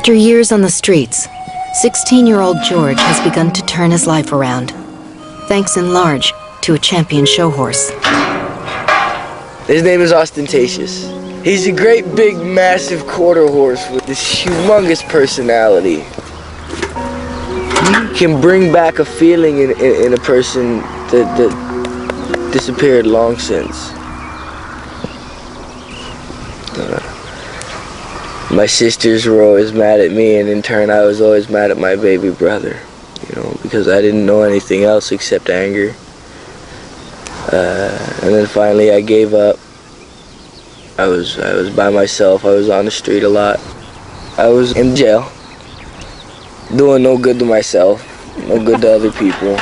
After years on the streets, 16-year-old George has begun to turn his life around, thanks in large to a champion show horse. His name is Ostentatious. He's a great, big, massive quarter horse with this humongous personality. He can bring back a feeling in a person that disappeared long since. My sisters were always mad at me, and in turn I was always mad at my baby brother, because I didn't know anything else except anger. And then finally I gave up. I was by myself. I was on the street a lot. I was in jail, doing no good to myself, no good to other people.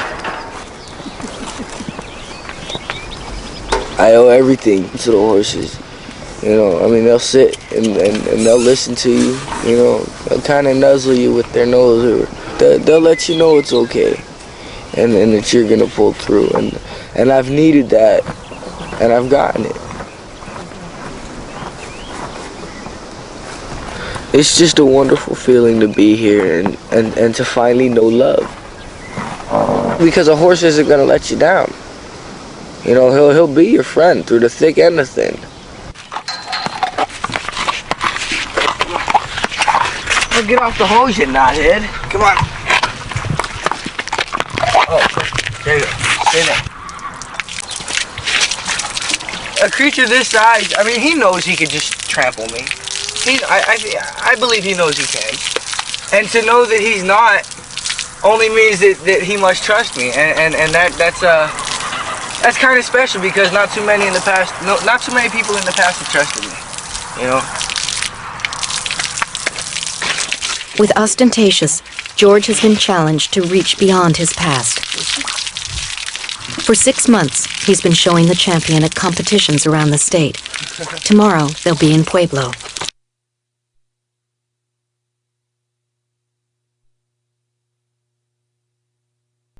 I owe everything to the horses. They'll sit and they'll listen to you, they'll kind of nuzzle you with their nose, or they'll let you know it's okay, and that you're gonna pull through, and I've needed that, and I've gotten it. It's just a wonderful feeling to be here and to finally know love, because a horse isn't gonna let you down. He'll be your friend through the thick and the thin. Get off the hose, you knothead. Come on. Oh, there you go. Stay there. A creature this size, he knows he could just trample me. I believe he knows he can. And to know that he's not only means that he must trust me. And that's kind of special, because not too many people in the past have trusted me, With Ostentatious, George has been challenged to reach beyond his past. For 6 months, he's been showing the champion at competitions around the state. Tomorrow, they'll be in Pueblo.